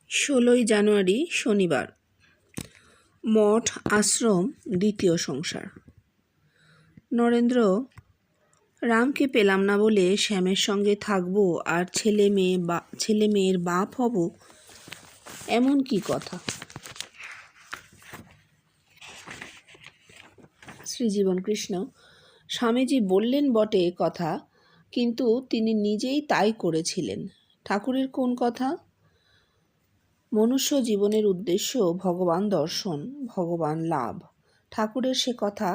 16ই জানুয়ারি শনিবার। মঠ আশ্রম দ্বিতীয় সংসার। নরেন্দ্র রামকে পেলাম না বলে শ্যামের সঙ্গে থাকবো আর ছেলে মেয়ের বাপ হব, এমন কি কথা? শ্রীজীবন কৃষ্ণ: স্বামীজি বললেন বটে কথা, কিন্তু তিনি নিজেই তাই করেছিলেন। ঠাকুরের কোন কথা? মনুষ্য জীবনের উদ্দেশ্য ভগবান দর্শন, ভগবান লাভ। ঠাকুরের সে কথা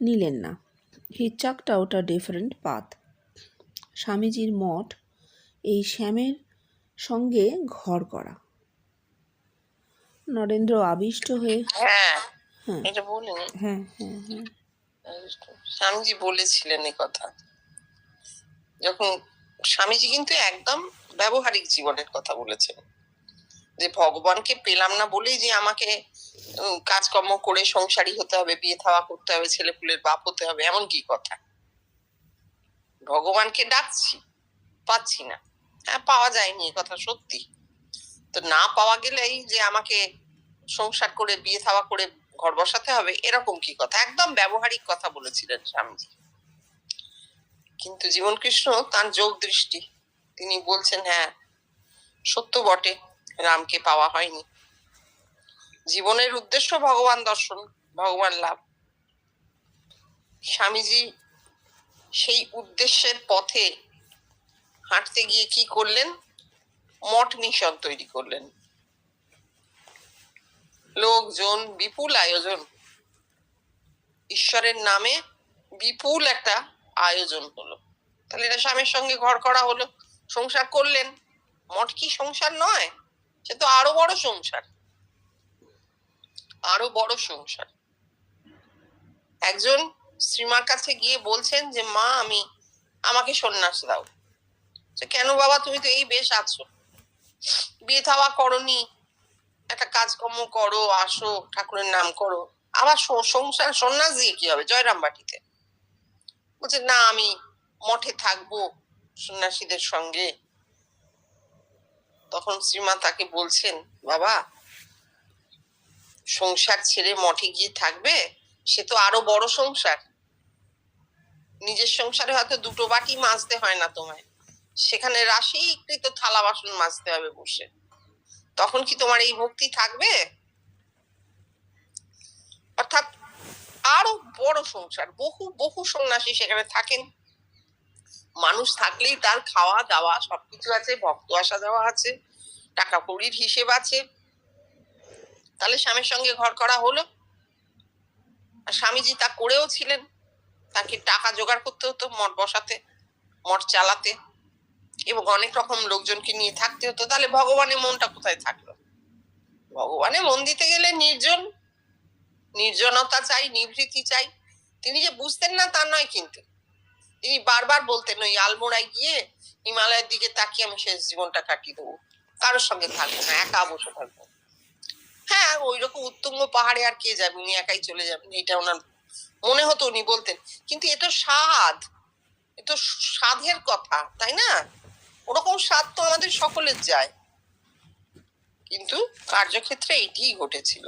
নিলেন না। হি চাকড আউট আ ডিফারেন্ট পাথ। স্বামীজির মঠ এই শ্যামের সঙ্গে ঘর করা। নরেন্দ্র আবিষ্ট হয়ে এটা বলিনি। হ্যাঁ হ্যাঁ হ্যাঁ স্বামীজি বলেছিলেন এই কথা। যখন স্বামীজি কিন্তু একদম ব্যবহারিক জীবনের কথা বলেছেন, যে ভগবানকে পেলাম না বলেই যে আমাকে কাজকর্ম করে সংসারী হতে হবে, বিয়ে থাওয়া করতে হবে, ছেলে পুলের বাপ হতে হবে, এমন কি কথা? ভগবানকে ডাকছি, পাচ্ছি না। হ্যাঁ, পাওয়া যায়নি, এ কথা সত্যি। তো না পাওয়া গেলেই যে আমাকে সংসার করে বিয়ে থাওয়া করে ঘর বসাতে হবে, এরকম কি কথা? একদম ব্যবহারিক কথা বলেছিলেন স্বামীজি। কিন্তু জীবন কৃষ্ণ তার যোগ দৃষ্টি, তিনি বলছেন হ্যাঁ সত্য বটে, রামকে পাওয়া হয়নি। জীবনের উদ্দেশ্য ভগবান দর্শন, ভগবান লাভ। স্বামীজি সেই উদ্দেশ্যের পথে হাঁটতে গিয়ে কি করলেন? মঠ মিশন তৈরি করলেন। লোকজন, বিপুল আয়োজন, ঈশ্বরের নামে বিপুল একটা আয়োজন হলো। তাহলে এটা স্বামীর সঙ্গে ঘর করা হলো, সংসার করলেন। মঠ কি সংসার নয়? সে তো আরো বড় সংসার, আরো বড় সংসার। একজন শ্রীমার কাছে গিয়ে বলছেন যে মা, আমাকে সন্ন্যাস দাও। কেন বাবা, তুমি তো এই বেশ আছো, বিয়ে থাওয়া করনি, একটা কাজকর্ম করো, আসো, ঠাকুরের নাম করো, আবার সংসার সন্ন্যাস দিয়ে কি হবে জয়রাম বাটিতে? বলছে না, আমি মঠে থাকবো সন্ন্যাসীদের সঙ্গে। তখন শ্রীমা তাকে বলছেন, বাবা, সংসার ছেড়ে মঠে গিয়ে থাকবে, সে তো আরো বড় সংসার। নিজের সংসারে হয়তো দুটো বাটি মাজতে হয় না তোমায়, সেখানে রাশিকৃত থালা বাসন মাজতে হবে বসে। তখন কি তোমার এই ভক্তি থাকবে? অর্থাৎ আরো বড় সংসার, বহু বহু সন্ন্যাসী সেখানে থাকেন। মানুষ থাকলেই তার খাওয়া দাওয়া সবকিছু আছে, ভক্ত আসা যাওয়া আছে, টাকা কড়ির হিসেব আছে। তাহলে স্বামীর সঙ্গে ঘর করা হলো। আর স্বামীজি তা করেও ছিলেন। তাকে টাকা জোগাড় করতে হতো মঠ বসাতে, মঠ চালাতে, এবং অনেক রকম লোকজনকে নিয়ে থাকতে হতো। তাহলে ভগবানের মনটা কোথায় থাকলো? ভগবানে মন দিতে গেলে নির্জনতা চাই, নিভৃতি চাই। তিনি যে বুঝতেন না তা নয়, কিন্তু তিনি বারবার বলতেন, ওই আলমোড়ায় গিয়ে হিমালয়ের দিকে তাকিয়ে আমি শেষ জীবনটা কাটিয়ে দেবো, কারোর সঙ্গে থাকবো না, একা বসে থাকবো। হ্যাঁ, ওই রকম উত্তুঙ্গ পাহাড়ে আর কে যাবে, উনি একাই চলে যাবেন, এটা ওনার মনে হতো, উনি বলতেন। কিন্তু এটা স্বাদ, এটা সাধের কথা, তাই না? ওরকম স্বাদ তো আমাদের সকলের যায়, কিন্তু কার্যক্ষেত্রে এটিই ঘটেছিল।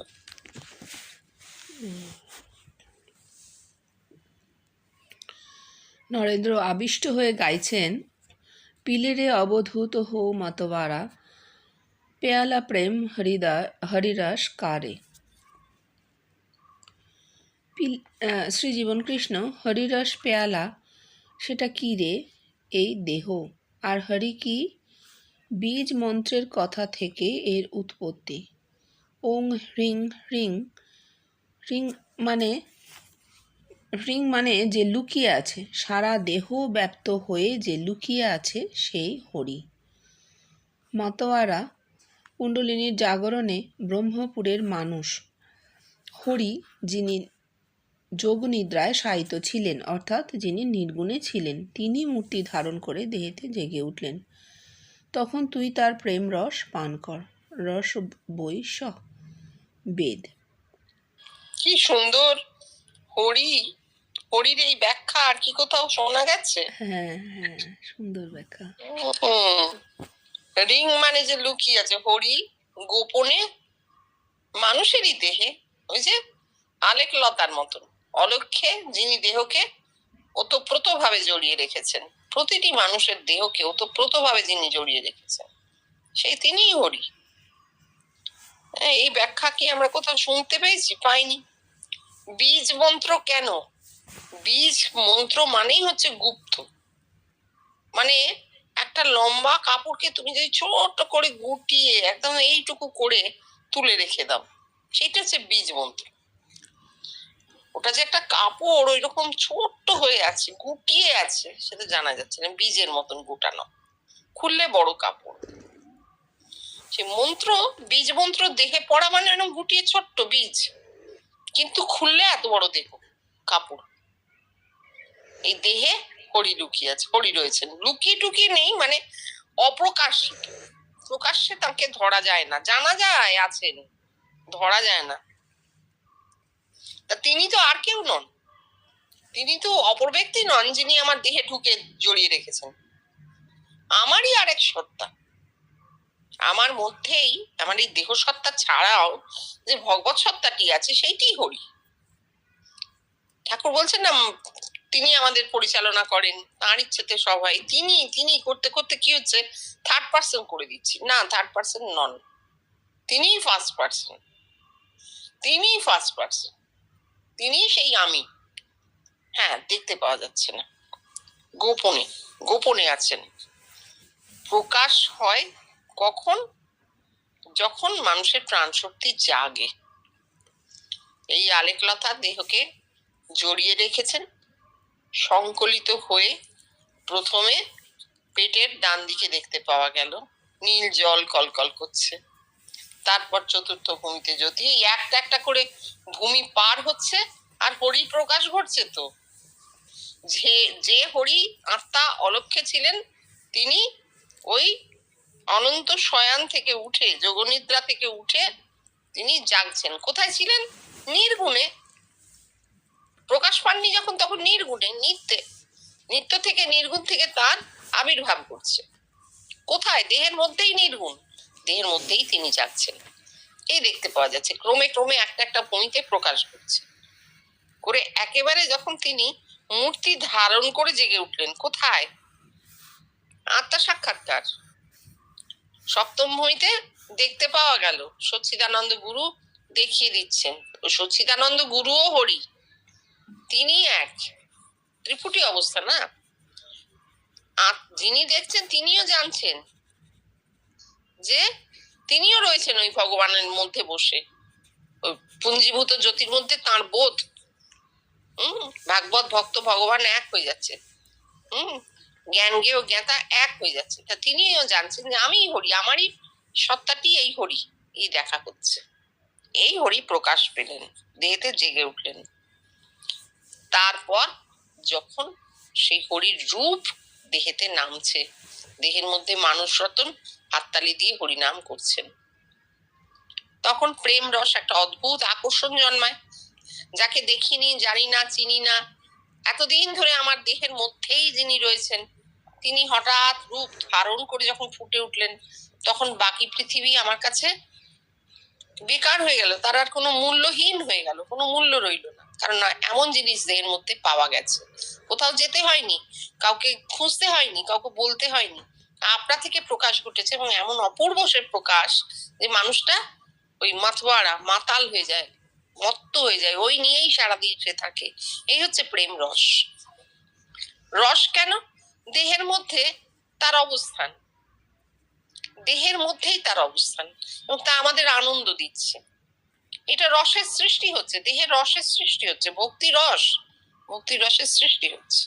নরেন্দ্র আবিষ্ট হয়ে গাইছেন, পিলেরে অবধূত হো मतवारा, পেয়ালা প্রেম হরিরস কারে। শ্রীজীবন কৃষ্ণ: হরিরস পেয়ালা, সেটা কি রে? এই দেহ। আর হরি কি? বীজ মন্ত্রের কথা থেকে এর উৎপত্তি। ওং হ্রিং হ্রিং, হ্রিং মানে যে লুকিয়ে আছে, সারা দেহ ব্যাপ্ত হয়ে যে লুকিয়ে আছে, সেই হরি। মাতোয়ারা কুণ্ডলিনীর জাগরণে ব্রহ্মপুরের মানুষ। হরি যিনি যোগনিদ্রায় শায়িত ছিলেন, অর্থাৎ যিনি নির্গুণে ছিলেন, তিনি মূর্তি ধারণ করে দেহেতে জেগে উঠলেন। তখন তুই তার প্রেম রস পান কর। রস বই স বেদ। কি সুন্দর হরির এই ব্যাখ্যা আর কি কোথাও শোনা গেছে? হ্যাঁ হ্যাঁ, সুন্দর ব্যাখ্যা। রিং মানে যে লুকিয়ে আছে, হরি গোপনে মানুষেরই দেহে, ওই যে আলেকলতার মতন অলক্ষ্যে যিনি দেহকে ওতপ্রোত ভাবে জড়িয়ে রেখেছেন, প্রতিটি মানুষের দেহকে ওতপ্রোত ভাবে যিনি জড়িয়ে রেখেছেন, সেই তিনিই হরি। এই ব্যাখ্যা কি আমরা কোথাও শুনতে পেয়েছি? পাইনি। বীজ মন্ত্র কেন? বীজ মন্ত্র মানেই হচ্ছে গুপ্ত, মানে একটা লম্বা কাপড়কে তুমি যদি ছোট করে গুটিয়ে একদম এইটুকু করে তুলে রেখে দাও, সেটা হচ্ছে বীজ মন্ত্র। ওটা যে একটা কাপড় ওই রকম ছোট্ট হয়ে আছে, গুটিয়ে আছে, সেটা জানা যাচ্ছে না, বীজের মতন গুটানো, খুললে বড় কাপড়। সে মন্ত্র, বীজ মন্ত্র দেখে পড়া মানে এরকম গুটিয়ে ছোট্ট বীজ, কিন্তু খুললে এত বড় দেহ কাপড়। এই দেহে হরি লুকিয়ে আছে, হরি রয়েছেন, লুকিয়ে টুকিয়ে নেই, মানে অপ্রকাশিত। প্রকাশ্যে তাকে ধরা যায় না, জানা যায় আছেন, ধরা যায় না। তা তিনি তো আর কেউ নন, তিনি তো অপর ব্যক্তি নন যিনি আমার দেহে ঢুকে জড়িয়ে রেখেছেন। আমারই আরেক সত্তা, আমার মধ্যেই, আমার এই দেহ সত্তা ছাড়াও যে ভগবত সত্তাটি আছে, সেইটি হরি। ঠাকুর বলছেন না, তিনি আমাদের পরিচালনা করেন, তাঁর ইচ্ছেতে সব হয়। তিনি তিনি করতে করতে কি হচ্ছে, থার্ড পার্সন করে দিচ্ছি। না, থার্ড পার্সন নন, তিনিই ফার্স্ট পার্সন, তিনিই ফার্স্ট পার্সন, তিনি সেই আমি। হ্যাঁ, দেখতে পাওয়া যাচ্ছে না, গোপনে গোপনে আছেন। প্রকাশ হয় কখন? যখন মানুষের প্রাণ শক্তি জাগে। এই আলেকলতা দেহকে জড়িয়ে রেখেছেন, সংকলিত হয়ে প্রথমে পেটের ডান দিকে দেখতে পাওয়া গেল নীল জল কলকল করছে, তারপর চতুর্থ ভূমিতে জ্যোতি, একটা একটা করে ভূমি পার হচ্ছে, আর হরি প্রকাশ ঘটছে। তো যে হরি আত্মা অলক্ষ্যে ছিলেন, তিনি ওই অনন্ত শয়ান থেকে উঠে, যোগনিদ্রা থেকে উঠে তিনি জাগছেন। কোথায় ছিলেন? নির্গুণে। প্রকাশ পাননি যখন, তখন নির্গুণে, নিত্যে, নিত্য থেকে, নির্গুণ থেকে তার আবির্ভাব করছে। কোথায়? দেহের মধ্যেই নির্গুণ, দেহের মধ্যেই তিনি জাগছেন। এই দেখতে পাওয়া যাচ্ছে ক্রমে ক্রমে একটা একটা ভূমিতে প্রকাশ করছে করে, একেবারে যখন তিনি মূর্তি ধারণ করে জেগে উঠলেন। কোথায়? আত্মা সাক্ষাৎকার সপ্তম ভূমিতে দেখতে পাওয়া গেল। সচ্চিদানন্দ গুরু দেখিয়ে দিচ্ছেন, সচ্চিদানন্দ গুরুও হরি, তিনি এক, ত্রিপুটি অবস্থা না। যিনি দেখছেন তিনিও জানছেন যে তিনিও রয়েছেন ওই ভগবানের মধ্যে বসে, ওই পুঞ্জীভূত জ্যোতির মধ্যে তাঁর বোধ। ভাগবত ভক্ত ভগবান এক হয়ে যাচ্ছে, জ্ঞান জ্ঞেয় জ্ঞাতা এক হয়ে যাচ্ছে। তা তিনিও জানছেন যে আমি হরি, আমারই সত্তাটি এই হরি, এই দেখা করছে। এই হরি প্রকাশ পেলেন, দেহেতে জেগে উঠলেন। তারপর যখন সেই হরির রূপ দেহেতে নামছে, দেহের মধ্যে মানুষ রতন হাততালি দিয়ে হরিনাম করছেন, তখন প্রেম রস, একটা অদ্ভুত আকর্ষণ জন্মায়। যাকে দেখিনি, জানি না, চিনি না, এতদিন ধরে আমার দেহের মধ্যেই যিনি রয়েছেন, তিনি হঠাৎ রূপ ধারণ করে যখন ফুটে উঠলেন, তখন বাকি পৃথিবী আমার কাছে বেকার হয়ে গেল, তার আর কোনো মূল্যহীন হয়ে গেল, কোনো মূল্য রইল না। কারণ এমন জিনিস দেহের মধ্যে পাওয়া গেছে, কোথাও যেতে হয়নি, কাউকে খুঁজতে হয়নি, কাউকে বলতে হয়নি, আপনা থেকে প্রকাশ ঘটেছে। এবং এমন অপূর্ব সে প্রকাশ যে মানুষটা ওই মাতোয়ারা, মাতাল হয়ে যায়, মত্ত হয়ে যায়, ওই নিয়েই সারা দিতে থাকে। এই হচ্ছে প্রেম রস। রস কেন? দেহের মধ্যে তার অবস্থান, দেহের মধ্যেই তার অবস্থান, এবং তা আমাদের আনন্দ দিচ্ছে। এটা রসের সৃষ্টি হচ্ছে, দেহের রসের সৃষ্টি হচ্ছে, ভক্তি রস, ভক্তি রসের সৃষ্টি হচ্ছে।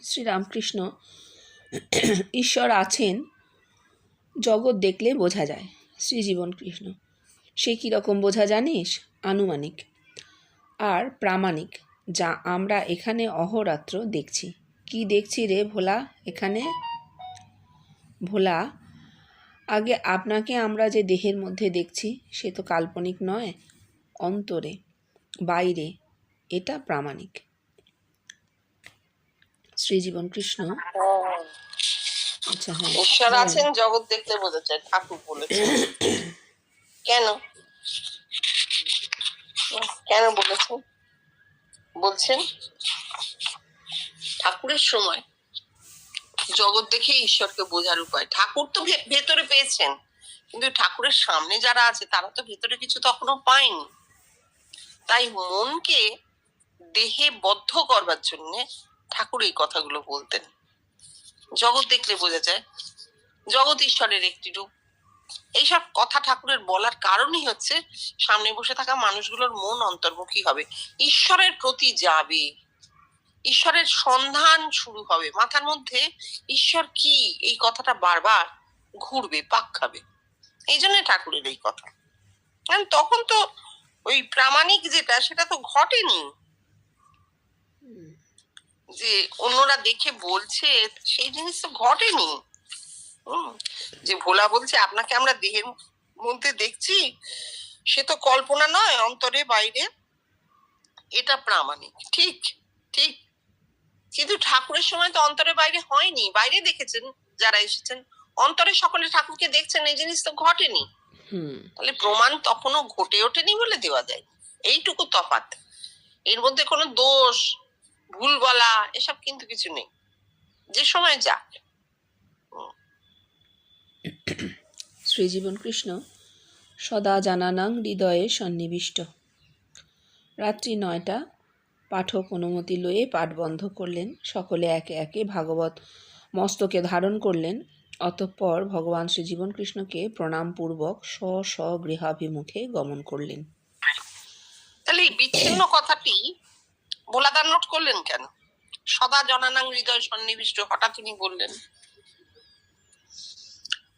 শ্রীরামকৃষ্ণ, ঈশ্বর আছেন জগৎ দেখলে বোঝা যায়। শ্রীজীবন কৃষ্ণ, সে কীরকম বোঝা জানিস? আনুমানিক আর প্রামাণিক, যা আমরা এখানে অহোরাত্র দেখছি। কি দেখছি রে ভোলা এখানে? ভোলা, আগে আপনাকে আমরা যে দেহের মধ্যে দেখছি সে তো কাল্পনিক নয়, অন্তরে, বাইরে, এটা প্রামাণিক। শ্রীজীবন কৃষ্ণ। হ্যাঁ, আচ্ছা, হ্যাঁ ঈশ্বর বলেন। আছেন জগৎ দেখলে বোঝা যায়, ঠাকুর বলেছেন। কেন কেন বলেছেন? বলছেন ঠাকুরের সময় জগৎ দেখে ঈশ্বরকে বোঝার উপায়। ঠাকুর তো ভেতরে পেয়েছেন, কিন্তু ঠাকুরের সামনে যারা আছে তারা তো ভেতরে কিছু তখনও পায়নি। তাই মনকে দেহে বদ্ধ করবার জন্য ঠাকুর এই কথাগুলো বলতেন। জগৎ দেখলে বোঝা যায় জগৎ ঈশ্বরের একটি রূপ। এইসব কথা ঠাকুরের বলার কারণই হচ্ছে সামনে বসে থাকা মানুষগুলোর মন অন্তর্মুখী হবে, ঈশ্বরের প্রতি যাবে, ঈশ্বরের সন্ধান শুরু হবে, মাথার মধ্যে ঈশ্বর কি এই কথাটা বারবার ঘুরবে, পাক খাবে। এই জন্য ঠাকুরের এই কথা। তখন তো ওই প্রামাণিক যেটা সেটা তো ঘটেনি, যে অন্যরা দেখে বলছে সেই জিনিস তো ঘটেনি। যে ভোলা বলছে আপনাকে আমরা দেহের মধ্যে দেখছি, সে তো কল্পনা নয়, অন্তরে বাইরে, এটা প্রামাণিক। ঠিক ঠিক, কিন্তু ঠাকুরের সময় তো অন্তরে বাইরে হয়নি, বাইরে দেখেছেন যারা এসেছেন, অন্তরে সকলে ঠাকুরকে দেখছেন, এই জিনিস তো ঘটেনি। তাহলে প্রমাণ তখনও ঘটে ওঠেনি বলে দেওয়া যায়, এইটুকু তফাৎ। এর মধ্যে কোনো দোষ ভুল বলা এসব কিন্তু কিছু নেই, যে সময় যাক। শ্রীজীবন কৃষ্ণ। সদা জানানাং হৃদয়ে সন্নিবিষ্ট। রাত্রি 9টা। পাঠক অনুমতি লয়ে পাঠ বন্ধ করলেন। সকলে একে একে ভাগবত মস্তকে ধারণ করলেন। অতঃপর ভগবান শ্রীজীবন কৃষ্ণকে প্রণামপূর্বক স্ব গৃহাভিমুখে গমন করলেন। তাহলে এই বিচ্ছিন্ন কথাটি ভোলাদার নোট করলেন কেন? সদা জনানাং হৃদয় সন্নিবিষ্ট হঠাৎ তিনি বললেন।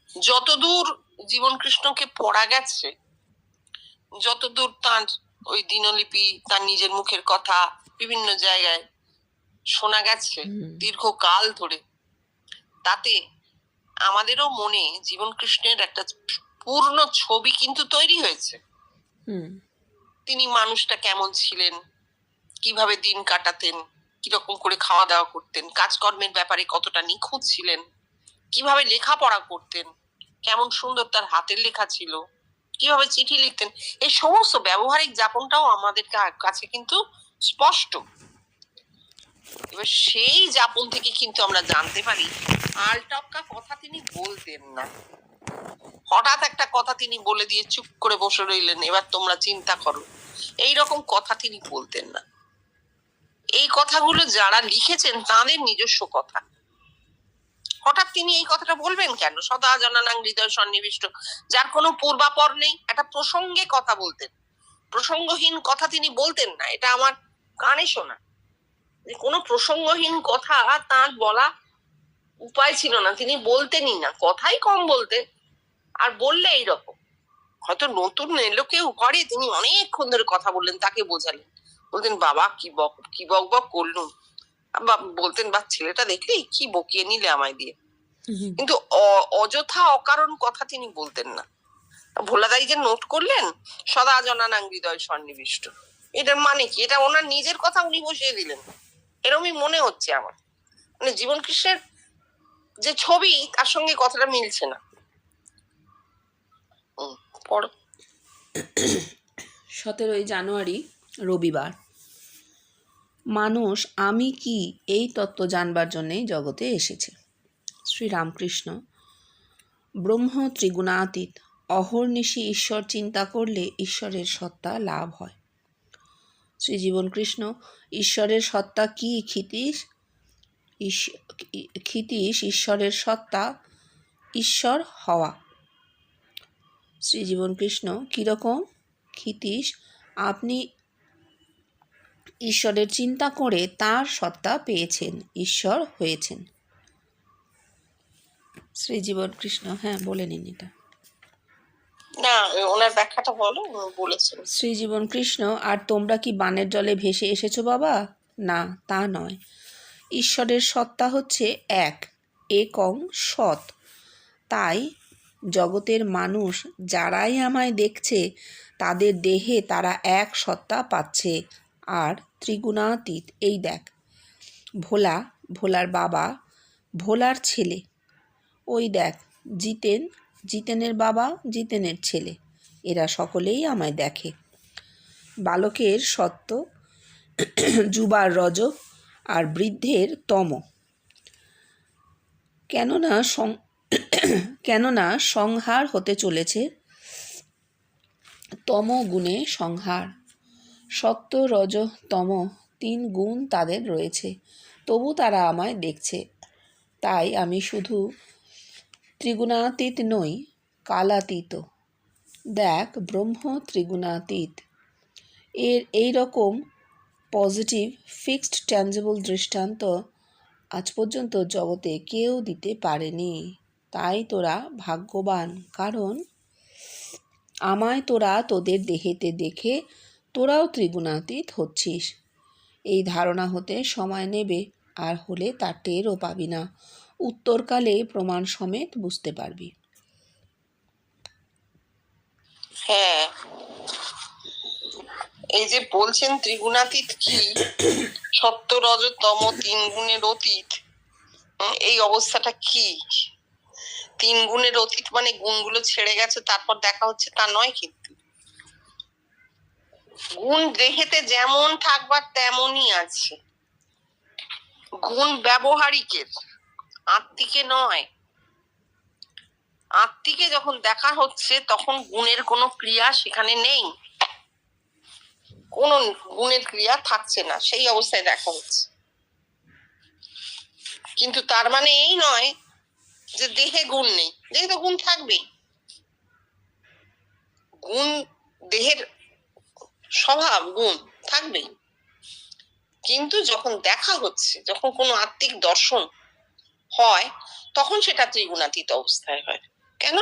যতদূর জীবন কৃষ্ণকে পড়া গেছে, যতদূর তার ওই দিনলিপি, তার নিজের মুখের কথা বিভিন্ন জায়গায় শোনা গেছে দীর্ঘকাল ধরে, তাতে আমাদেরও মনে জীবন কৃষ্ণের একটা পূর্ণ ছবি কিন্তু তৈরি হয়েছে। তিনি মানুষটা কেমন ছিলেন, কিভাবে দিন কাটাতেন, কিরকম করে খাওয়া দাওয়া করতেন, কাজকর্মের ব্যাপারে কতটা নিখুঁত ছিলেন, কিভাবে লেখাপড়া করতেন, কেমন সুন্দর তার হাতের লেখা ছিল, কিভাবে চিঠি লিখতেন, এই সমস্ত ব্যবহারিক যাপনটাও আমাদের কাছে কিন্তু স্পষ্ট। এবার সেই যাপন থেকে কিন্তু আমরা জানতে পারি আলটপকা কথা তিনি বলতেন না। হঠাৎ একটা কথা তিনি বলে দিয়ে চুপ করে বসে রইলেন, এবার তোমরা চিন্তা করো, এই রকম কথা তিনি বলতেন না। এই কথাগুলো যারা লিখেছেন তাদের নিজস্ব কথা। হঠাৎ তিনি এই কথাটা বলবেন কেন? সদা জনানাং হৃদয় সন্নিবিষ্ট, যার কোনো পূর্বাপর নেই। একটা প্রসঙ্গে কথা বলতেন, প্রসঙ্গহীন কথা তিনি বলতেন না। এটা আমার কানে শোনা যে কোনো প্রসঙ্গহীন কথা তার বলা উপায় ছিল না, তিনি বলতেনই না, কথাই কম বলতেন। আর বললে এইরকম, হয়তো নতুন এলো কেউ ঘরে, তিনি অনেকক্ষণ ধরে কথা বললেন, তাকে বোঝালেন, বলতেন বাবা কি বক বক করলুম, বলতেন বা ছেলেটা দেখলি কি বকিয়ে নিলে আমায় দিয়ে। কিন্তু অযথা অকারণ কথা তিনি বলতেন না। ভোলাদাই যে নোট করলেন সদা জনানাং হৃদয় সন্নিবিষ্ট, এটার মানে কি? এটা ওনার নিজের কথা উনি বসিয়ে দিলেন, এরকমই মনে হচ্ছে আমার। মানে জীবন কৃষ্ণের যে ছবি তার সঙ্গে কথাটা মিলছে না। পড়ো। 17 জানুয়ারি রবিবার। মানুষ আমি কি এই তত্ত্ব জানবার জন্যেই জগতে এসেছে। শ্রীরামকৃষ্ণ। ব্রহ্ম ত্রিগুণাতীত, অহর্নিশি ঈশ্বর চিন্তা করলে ঈশ্বরের সত্তা লাভ হয়। শ্রীজীবন কৃষ্ণ। ঈশ্বরের সত্তা কি ক্ষিতীশ? ক্ষিতীশ ঈশ্বরের সত্তা ঈশ্বর হওয়া। শ্রীজীবন কৃষ্ণ। কীরকম? ক্ষিতীশ, আপনি ঈশ্বরের চিন্তা করে তার সত্তা পেয়েছেন, ঈশ্বর হয়েছেন। শ্রীজীবন কৃষ্ণ। হ্যাঁ বলে নিন এটা। না, ওনার ব্যাখ্যাটা বলো, বলেছেন। শ্রীজীবন কৃষ্ণ। আর তোমরা কি বানের জলে ভেসে এসেছো বাবা? না, তা নয়। ঈশ্বরের সত্তা হচ্ছে এক, একং সৎ। তাই জগতের মানুষ যারাই আমায় দেখছে তাদের দেহে তারা এক সত্তা পাচ্ছে। আর ত্রিগুণাতীত, এই দেখ ভোলা ভোলার বাবা, ভোলার ছেলে। ওই দেখ জিতেন, জিতেনের বাবা, জিতেনের ছেলে, এরা সকলেই আমায় দেখে। বালকের সত্য, যুবার রজ, আর বৃদ্ধের তম। কেননা সংহার হতে চলেছে তম গুণে সংহার। সত্য, রজ, তম 3 গুণ তাদের রয়েছে, তবু তারা আমায় দেখছে। তাই আমি শুধু ত্রিগুণাতীত নই, কালাতীত। দেখ, ব্রহ্ম ত্রিগুণাতীত। এই রকম পজিটিভ, ফিক্সড, ট্যাঞ্জেবল দৃষ্টান্ত আজ পর্যন্ত জগতে কেউ দিতে পারেনি। তাই তোরা ভাগ্যবান, কারণ আমায় তোরা তোদের দেহেতে দেখে তোরাও ত্রিগুণাতীত হচ্ছিস। এই ধারণা হতে সময় নেবে, আর হলে তার টেরও পাবি না। উত্তরকালে প্রমাণ সমেত বুঝতে পারবি। হ্যাঁ, এই যে বলছেন ত্রিগুণাতীত কি, সত্য, রজ, তম 3 গুণের অতীত, এই অবস্থাটা কি? 3 গুণের অতীত মানে গুণগুলো ছেড়ে গেছে তারপর দেখা হচ্ছে তা নয়, কিন্তু গুণ দেহেতে যেমন থাকবার তেমনই আছে। গুণ ব্যবহারিকের, আত্মিকে নয়। আত্মিকে যখন দেখা হচ্ছে তখন গুণের কোনো ক্রিয়া সেখানে নেই, কোন গুণের ক্রিয়া থাকছে না, সেই অবস্থায় দেখা হচ্ছে। কিন্তু তার মানে এই নয় যে দেহে গুণ নেই, দেহে তো গুণ থাকবেই। গুণ দেহের স্বভাব, গুণ থাকবেই। কিন্তু যখন দেখা হচ্ছে, যখন কোনো আত্মিক দর্শন হয়, তখন সেটা ত্রিগুণাতীত অবস্থায় হয়। কেন?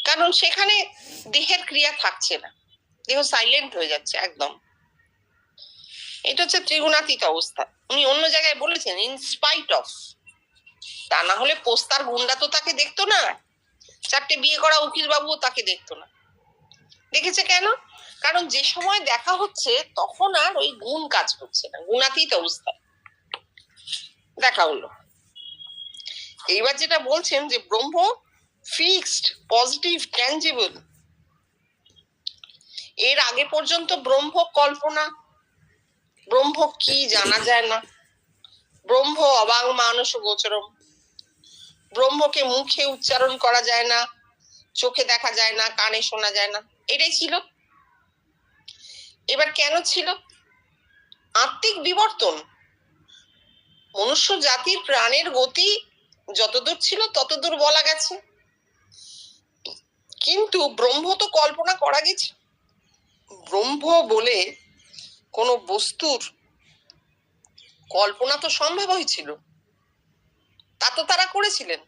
কারণ সেখানে দেহের ক্রিয়া থাকছে না, দেহ সাইলেন্ট হয়ে যাচ্ছে একদম। এটা হচ্ছে ত্রিগুণাতীত অবস্থা। উনি অন্য জায়গায় বলেছেন ইন স্পাইট অফ, তা না হলে পোস্তার গুন্ডা তো তাকে দেখতো না, 4টে বিয়ে করা উকিল বাবুও তাকে দেখতো না। দেখেছে কেন? কারণ যে সময় দেখা হচ্ছে তখন আর ওই গুণ কাজ করছে না, গুণাতীত অবস্থায় দেখা হলো। এইবার যেটা বলছেন যে ব্রহ্ম ফিক্সড, পজিটিভ, ট্যাঞ্জিবল। এর আগে পর্যন্ত ব্রহ্ম কল্পনা, ব্রহ্ম কি জানা যায় না, ব্রহ্ম অবাং মানস গোচরম, ব্রহ্মকে মুখে উচ্চারণ করা যায় না, চোখে দেখা যায় না, কানে শোনা যায় না, এটাই ছিল। এবার কেন ছিল? আত্মিক বিবর্তন। মনুষ্য জাতির প্রাণের গতি যতদূর ছিল ততদূর বলা গেছে, কিন্তু ব্রহ্ম তো কল্পনা করা গেছে। ব্রহ্ম বলে কোন বস্তুর কল্পনা তো সম্ভব হয়েছিল, তা তো তারা করেছিলেন।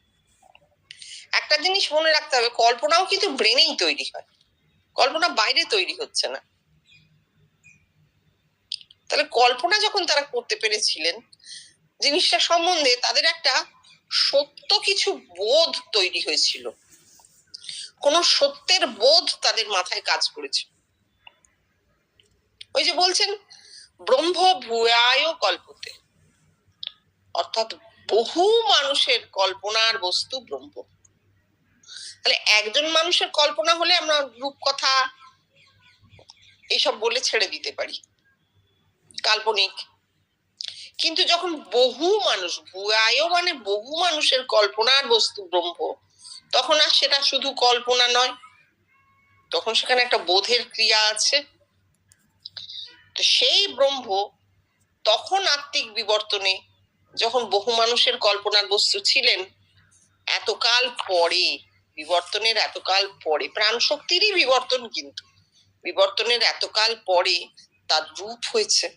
একটা জিনিস মনে রাখতে হবে, কল্পনাও কিন্তু ব্রেনেই তৈরি হয়, কল্পনা বাইরে তৈরি হচ্ছে না। তাহলে কল্পনা যখন তারা করতে পেরেছিলেন, জিনিসটা সম্বন্ধে তাদের একটা সত্য কিছু বোধ তৈরি হয়েছিল, কোন সত্যের বোধ তাদের মাথায় কাজ করেছে। ওই যে বলছেন ব্রহ্ম ভূয়ায় কল্পতে, অর্থাৎ বহু মানুষের কল্পনার বস্তু ব্রহ্ম। তাহলে একজন মানুষের কল্পনা হলে আমরা রূপকথা এইসব বলে ছেড়ে দিতে পারি, কাল্পনিক। কিন্তু যখন বহু মানুষ, ভূয়ায় মানে বহু মানুষের কল্পনার বস্তু ব্রহ্ম, তখন আর সেটা শুধু কল্পনা নয়, তখন সেখানে একটা বোধের ক্রিয়া আছে। তো সেই ব্রহ্ম তখন আত্মিক বিবর্তনে, যখন বহু মানুষের কল্পনার বস্তু ছিলেন, এতকাল পরে, বিবর্তনের এতকাল পরে, প্রাণ শক্তিরই বিবর্তন, কিন্তু বিবর্তনের এতকাল পরে তার রূপ হয়েছে।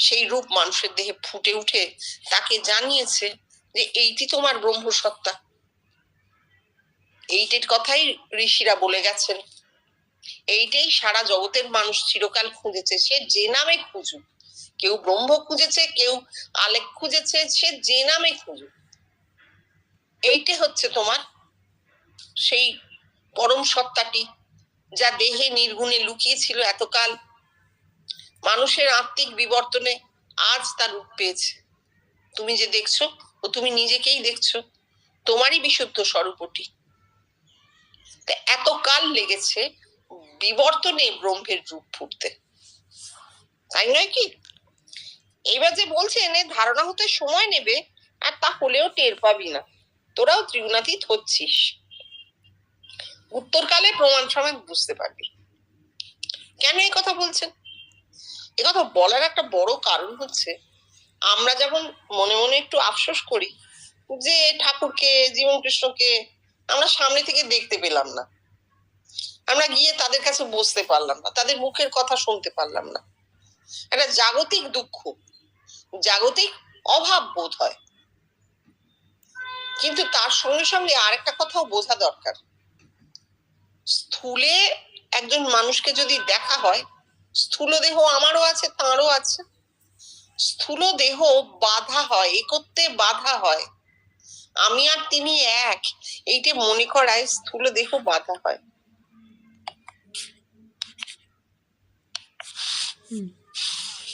সেই রূপ মানুষের দেহে ফুটে উঠে তাকে জানিয়েছে যে এইটি তোমার ব্রহ্মসত্তা। এইটির কথাই ঋষিরা বলে গেছেন, এইটাই সারা জগতের মানুষ চিরকাল খুঁজেছে, সে যে নামে খুঁজুক। কেউ ব্রহ্ম খুঁজেছে, কেউ আলেখ খুঁজেছে, সে যে নামে খুঁজুক, এইটা হচ্ছে তোমার সেই পরম সত্তাটি, যা দেহে নির্গুণে লুকিয়ে ছিল এতকাল। মানুষের আত্মিক বিবর্তনে আজ তার রূপ পেয়েছে। তুমি যে দেখছো ও তুমি নিজেকেই দেখছো, তোমারই বিশুদ্ধ স্বরূপটি। এত কাল লেগেছে বিবর্তনে ব্রহ্মের রূপ ফুটতে, তাই নয় কি? এইবার যে বলছেন ধারণা হতে সময় নেবে, আর তা হলেও টের পাবি না, তোরাও ত্রিগুণাতীত হচ্ছিস। উত্তরকালে প্রমাণ সমেত বুঝতে পারবি। কেন এই কথা বলছেন? এ কথা বলার একটা বড় কারণ হচ্ছে, আমরা যেমন মনে মনে একটু আফসোস করি যে ঠাকুরকে, জীবন কৃষ্ণকে আমরা সামনে থেকে দেখতে পেলাম না, আমরা গিয়ে তাদের কাছে বসতে পারলাম না, তাদের মুখের কথা শুনতে পারলাম না। একটা জাগতিক দুঃখ, জাগতিক অভাব বোধ হয়। কিন্তু তার সঙ্গে সঙ্গে আরেকটা কথাও বোঝা দরকার, স্থূলে একজন মানুষকে যদি দেখা হয়, স্থূল দেহ আমারও আছে, তাঁরও আছে, স্থূল দেহ বাধা হয়, একত্বে বাধা হয়, আমি আর তিনি এক, এইটা মনে করায় স্থূল দেহ বাধা হয়।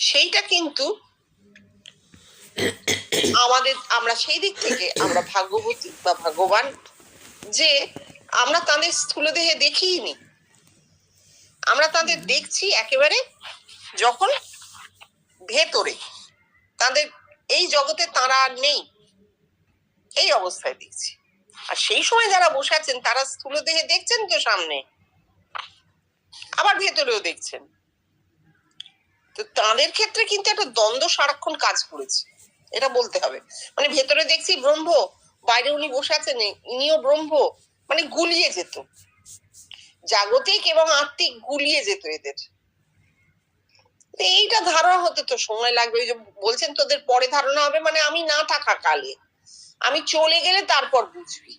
সেইটা কিন্তু আমরা সেই দিক থেকে আমরা ভাগ্যবতী বা ভাগ্যবান যে আমরা তাদের স্থূল দেহে দেখিনি, আমরা তাদের দেখছি একেবারে যখন ভেতরে, তাদের এই জগতে তারা আর নেই, এই অবস্থায় দেখছি। আর সেই সময় যারা বসে আছেন তারা স্থূল দেহে দেখছেন তো সামনে, আবার ভেতরেও দেখছেন। তো তাদের ক্ষেত্রে কিন্তু একটা দ্বন্দ্ব সারাক্ষণ কাজ করেছে, এটা বলতে হবে। মানে ভেতরে দেখছি ব্রহ্ম, বাইরে উনি বসে আছেন ইনিও ব্রহ্ম, মানে গুলিয়ে যেত, জাগতিক এবং আত্মিক গুলিয়ে যেত এদের। এইটা ধারণা হতে তো সময় লাগবে। ওই যে বলছেন তোদের পরে ধারণা হবে, মানে আমি না থাকা কালে, আমি চলে গেলে তারপর বুঝবি,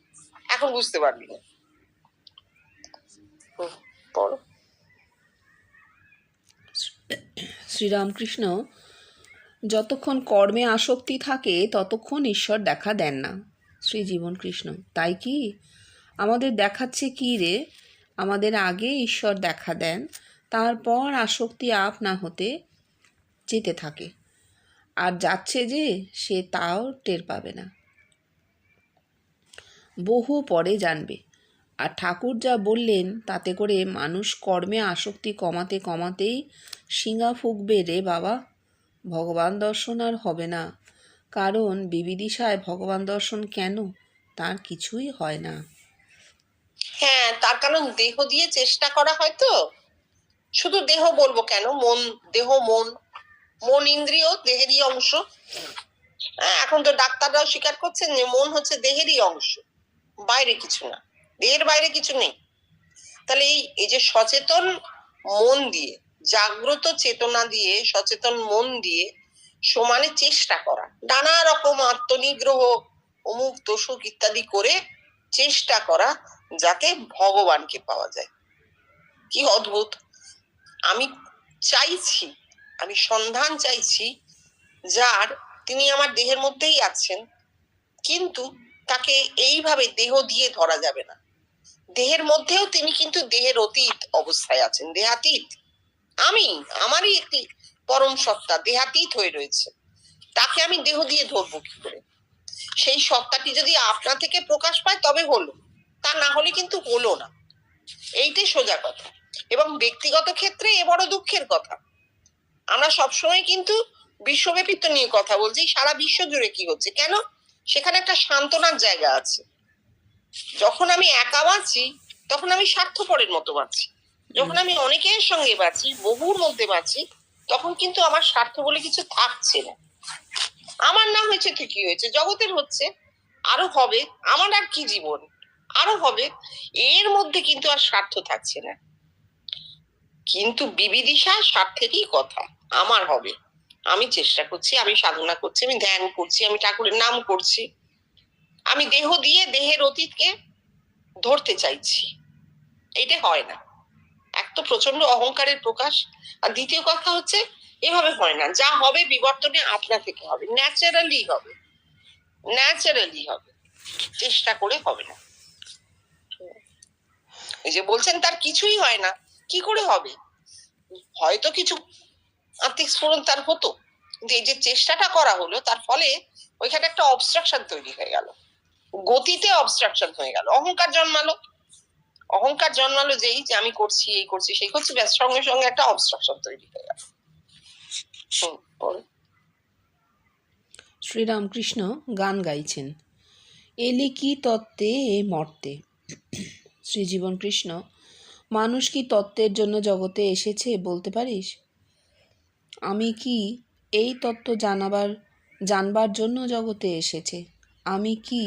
এখন বুঝতে পারবি না। শ্রীরামকৃষ্ণ, যতক্ষণ কর্মে আসক্তি থাকে ততক্ষণ ঈশ্বর দেখা দেন না। শ্রী জীবন কৃষ্ণ, তাই কি? আমাদের দেখাচ্ছে কি রে? আমাদের আগে ঈশ্বর দেখা দেন, তারপর আসক্তি আপ না হতে যেতে থাকে, আর যাচ্ছে যে সে তাও টের পাবে না, বহু পরে জানবে। আর ঠাকুর যা বললেন তাতে করে মানুষ কর্মে আসক্তি কমাতে কমাতেই শিঙা ফুঁকবে রে বাবা, ভগবান দর্শন আর হবে না। কারণ বিবিদিশায় ভগবান দর্শন কেন, তার কিছুই হয় না। হ্যাঁ, তার কারণ দেহ দিয়ে চেষ্টা করা হয় তো। শুধু দেহ বলবো কেন, মন, দেহ, মন, মন ইন্দ্রিয় দেহেরই অংশ। হ্যাঁ, এখন তো ডাক্তাররাও স্বীকার করছেন যে মন হচ্ছে দেহেরই অংশ, বাইরে কিছু না, দেহের বাইরে কিছু নেই। তাহলে এই যে সচেতন মন দিয়ে, জাগ্রত চেতনা দিয়ে, সচেতন মন দিয়ে সমানে চেষ্টা করা, নানা রকম আত্মনিগ্রহ, অমুক দোষক ইত্যাদি করে চেষ্টা করা, যাতে ভগবানকে পাওয়া যায়। কি অদ্ভুত! আমি চাইছি, আমি সন্ধান চাইছি যার, তিনি আমার দেহের মধ্যেই আছেন, কিন্তু তাকে এইভাবে দেহ দিয়ে ধরা যাবে না। দেহের মধ্যেও তিনি কিন্তু দেহের অতীত অবস্থায় আছেন, দেহাতীত। আমারই একটি পরম সত্তা দেহাতীত হয়ে রয়েছে, তাকে আমি দেহ দিয়ে ধরবো কি করে? সেই সত্তাটি যদি আপনা থেকে প্রকাশ পায় তবে হলো, তা না হলে কিন্তু হলো না। এইটাই সোজা কথা। এবং ব্যক্তিগত ক্ষেত্রে এ বড় দুঃখের কথা। আমরা সবসময় কিন্তু বিশ্বব্যাপী তো নিয়ে কথা বলছি, সারা বিশ্ব জুড়ে কি হচ্ছে, কেন? সেখানে একটা সান্ত্বনার জায়গা আছে। যখন আমি একা বাঁচি তখন আমি স্বার্থপরের মতো বাঁচি, যখন আমি অনেকের সঙ্গে বাঁচি, বহুর মধ্যে বাঁচি, তখন কিন্তু আমার স্বার্থ বলে কিছু থাকছে না। আমার না হয়েছে তো কি হয়েছে, জগতের হচ্ছে, আরো হবে, আমার আর কি জীবন, আরো হবে, এর মধ্যে কিন্তু আর স্বার্থ থাকছে না। কিন্তু বিবিদিশা স্বার্থেরই কথা। আমার হবে, আমি চেষ্টা করছি, আমি সাধনা করছি, আমি ধ্যান করছি, আমি ঠাকুরের নাম করছি, আমি দেহ দিয়ে দেহের অতীতকে ধরতে চাইছি, এটা হয় না। এক তো প্রচন্ড অহংকারের প্রকাশ, আর দ্বিতীয় কথা হচ্ছে এভাবে হয় না। যা হবে বিবর্তনে আপনা থেকে হবে, ন্যাচারালি হবে, ন্যাচারালি হবে, চেষ্টা করে হবে না। এই যে বলছেন তার কিছুই হয় না, কি করে হবে? হয়তো কিছু আত্মিক স্ফুরণ তার হতো, কিন্তু এই যে চেষ্টাটা করা হলো, তার ফলে ওইখানে একটা অবস্ট্রাকশন তৈরি হয়ে গেল, গতিতে অবস্ট্রাকশন হয়ে গেল, অহংকার জন্মালো যেই যে আমি করছি, এই করছি, সেই করছি, ব্যাস সঙ্গে সঙ্গে একটা অবস্ট্রাকশন তৈরি হয়ে গেল। শ্রীরামকৃষ্ণ গান গাইছেন, এলে কি তত্ত্বে এ মর্তে। শ্রীজীবন কৃষ্ণ, মানুষ কি তত্ত্বের জন্য জগতে এসেছে বলতে পারিস? আমি কি এই তত্ত্ব জানবার জন্য জগতে এসেছে? আমি কি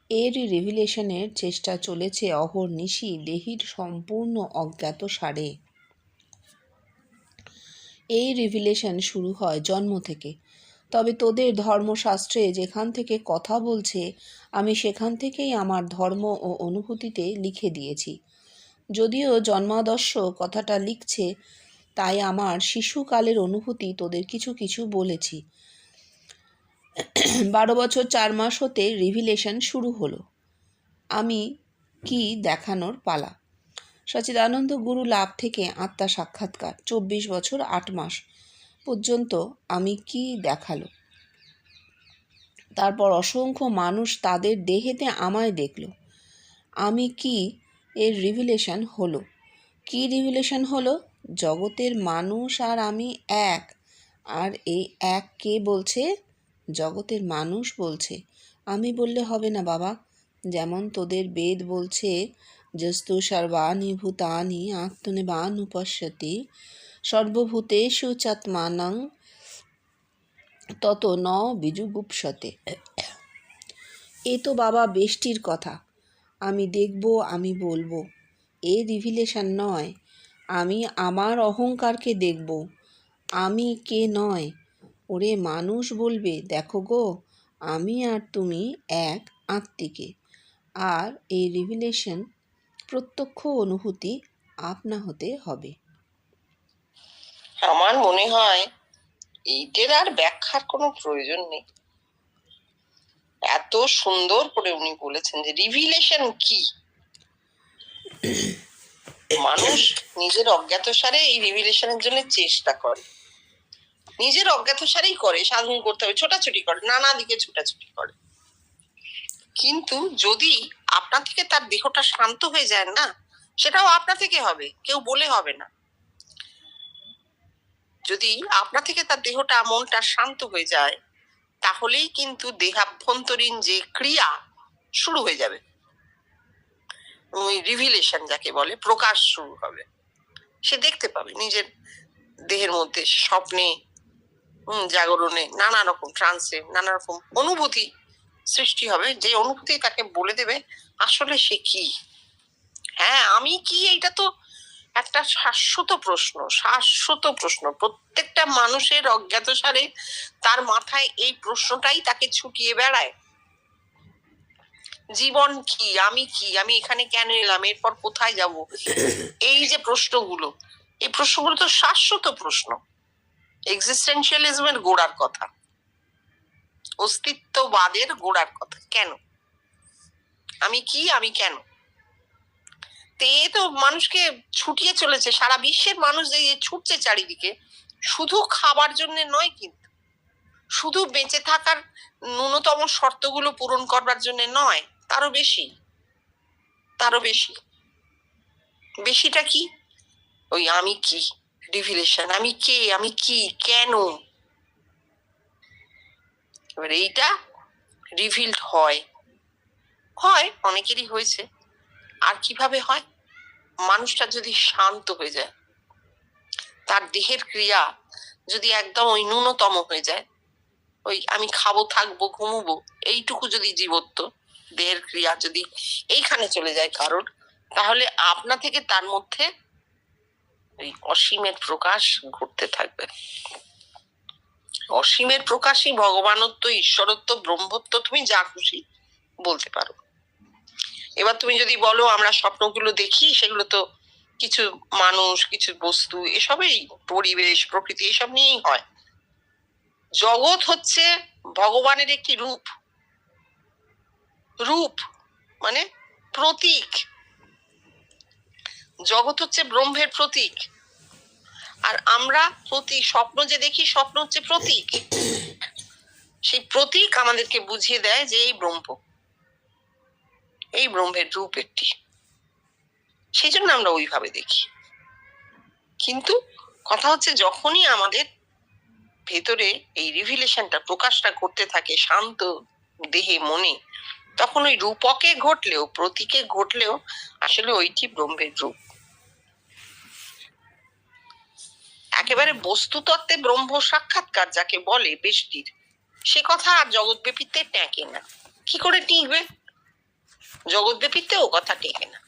এর রিভিলেশনের চেষ্টা চলেছে অহর্নিশি দেহির সম্পূর্ণ অজ্ঞাত সারে? এই রিভিলেশন শুরু হয় জন্ম থেকে, তবে তোদের ধর্মশাস্ত্রে যেখান থেকে কথা বলছে আমি সেখান থেকেই আমার ধর্ম ও অনুভূতিতে লিখে দিয়েছি। যদিও জন্মাদর্শ কথাটা লিখছে, তাই আমার শিশুকালের অনুভূতি তোদের কিছু কিছু বলেছি। 12 বছর 4 মাস হতে রিভিলেশন শুরু হলো। আমি কি দেখানোর পালা। সচিদানন্দ গুরু লাভ থেকে আত্মা সাক্ষাৎকার 24 বছর 8 মাস পর্যন্ত আমি কি দেখালো। তারপর অসংখ্য মানুষ তাদের দেহেতে আমায় দেখল। আমি কি এর রিভিলেশন হলো। কি রিভিলেশন হলো? জগতের মানুষ আর আমি এক। আর এই এক কে বলছে? জগতের মানুষ বলছে। আমি বললে হবে না বাবা। যেমন তোদের বেদ বলছে, যস্তু সর্বাণি ভূতানি আত্মনিবানুপশ্যতি সর্বভূতেষু চাত্মানং তত ন বিজুগুপ্সতে। এ তো বাবা বেষ্টির কথা। আমি দেখব, আমি বলবো। এ রিভিলেশন নয়। আমি আমার অহংকারকে দেখব। আমি কে নয়। ওরে মানুষ বলবে, দেখো গো, আমি আর তুমি এক আত্মিকে। আর এই রিভিলেশন প্রত্যক্ষ অনুভূতি আপনা হতে হবে। আমার মনে হয় এইটার আর ব্যাখ্যার কোনো প্রয়োজন নেই। এত সুন্দর করে উনি বলেছেন যে রিভিলেশন কি। মানুষ নিজের অজ্ঞাতসারে এই রিভিলেশনের জন্য চেষ্টা করে, নিজের অজ্ঞাতসারেই করে, সাধন করতে হবে, ছোটাছুটি করে, নানা দিকে ছোটাছুটি করে। কিন্তু যদি আপনা থেকে তার দেহটা শান্ত হয়ে যায় না, সেটাও আপনা থেকে হবে, কেউ বলে হবে না। যদি আপনা থেকে তার দেহটা মনটা শান্ত হয়ে যায়, তাহলেই কিন্তু দেহাভ্যন্তরীণ যে ক্রিয়া শুরু হয়ে যাবে, ওই রিভিলেশন যাকে বলে, প্রকাশ শুরু হবে। সে দেখতে পাবে নিজের দেহের মধ্যে, স্বপ্নে, জাগরণে, নানা রকম ট্রান্সে নানা রকম অনুভূতি সৃষ্টি হবে, যে অনুভূতি তাকে বলে দেবে আসলে সে কি। হ্যাঁ, আমি কি, এইটা তো একটা শাশ্বত প্রশ্ন। প্রত্যেকটা মানুষের অজ্ঞাতসারে তার মাথায় এই প্রশ্নটাই তাকে ছুটিয়ে বেড়ায়। জীবন কি, আমি কি, আমি এখানে কেন এলাম, এরপর কোথায় যাব, এই যে প্রশ্নগুলো, এই প্রশ্নগুলো তো শাশ্বত প্রশ্ন। এক্সিস্টেন্সিয়ালিজমের গোড়ার কথা, অস্তিত্ববাদের গোড়ার কথা। কেন আমি কি, আমি কেন। তো মানুষকে ছুটিয়ে চলেছে, সারা বিশ্বের মানুষ যে ছুটছে চারিদিকে, শুধু খাবার জন্য নয়, কিন্তু শুধু বেঁচে থাকার ন্যূনতম শর্তগুলো পূরণ করবার জন্য নয়, তারও বেশি। বেশিটা কি? ওই আমি কি রিভিলেশন, আমি কে, আমি কি, কেন। এবার এইটা রিভিলড হয়, অনেকেরই হয়েছে। আর কিভাবে হয়? মানুষটা যদি শান্ত হয়ে যায়, তার দেহের ক্রিয়া যদি একদম ওই ন্যূনতম হয়ে যায়, ওই আমি খাবো, থাকবো, ঘুমবো, এইটুকু যদি জীবত্ব দেহের ক্রিয়া যদি এইখানে চলে যায় কারোর, তাহলে আপনা থেকে তার মধ্যে ওই অসীমের প্রকাশ ঘটতে থাকবে। অসীমের প্রকাশই ভগবানত্ব, ঈশ্বরত্ব, ব্রহ্মত্ব, তুমি যা খুশি বলতে পারো। এবার তুমি যদি বলো আমরা স্বপ্নগুলো দেখি, সেগুলো তো কিছু মানুষ, কিছু বস্তু, এসবই, পরিবেশ, প্রকৃতি, এসব নিয়েই হয়। জগৎ হচ্ছে ভগবানের একটি রূপ মানে প্রতীক। জগৎ হচ্ছে ব্রহ্মের প্রতীক। আর আমরা স্বপ্ন যে দেখি, স্বপ্ন হচ্ছে প্রতীক। সেই প্রতীক আমাদেরকে বুঝিয়ে দেয় যে এই ব্রহ্ম, এই ব্রহ্মের রূপ একটি, সেই জন্য আমরা ওইভাবে দেখি। কিন্তু কথা হচ্ছে যখনই আমাদের ভেতরে এই রিভিলেশনটা, প্রকাশটা করতে থাকে শান্ত দেহে মনে, তখন ওই রূপকে ঘটলেও, প্রতীকে ঘটলেও আসলে ওইটি ব্রহ্মের রূপ। একেবারে বস্তুতত্ত্বে ব্রহ্ম সাক্ষাৎকার যাকে বলে বেষ্টির, সে কথা আর জগৎব্যাপীতে টেকে না। কি করে টিকবে? জগৎব্যাপীতে ও কথা টেকে না।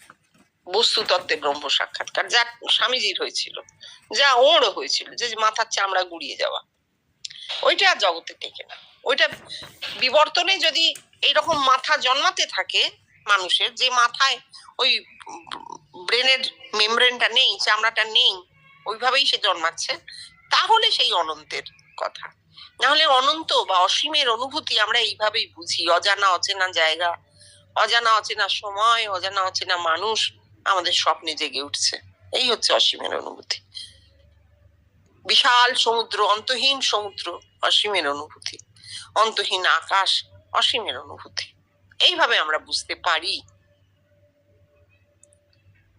বস্তুতত্ত্বে ব্রহ্ম সাক্ষাৎকার যা স্বামীজির হয়েছিল, যা ওরও হয়েছিল, যে মাথার চামড়া গুড়িয়ে যাওয়া, ওইটা আর জগতে টেকে না। ওইটা বিবর্তনে যদি এইরকম মাথা জন্মাতে থাকে মানুষের, যে মাথায় ওই ব্রেনের মেমব্রেনটা নেই, চামড়াটা নেই, ওইভাবেই সে জন্মাচ্ছে, তাহলে সেই অনন্তের কথা। নাহলে অনন্ত বা অসীমের অনুভূতি আমরা এইভাবেই বুঝি, অজানা অচেনা জায়গা, অজানা অচেনা সময়, অজানা অচেনা মানুষ আমাদের স্বপ্নে জেগে উঠছে, এই হচ্ছে অসীমের অনুভূতি। বিশাল সমুদ্র, অন্তহীন সমুদ্র, অসীমের অনুভূতি। অন্তহীন আকাশ, অসীমের অনুভূতি। এইভাবে আমরা বুঝতে পারি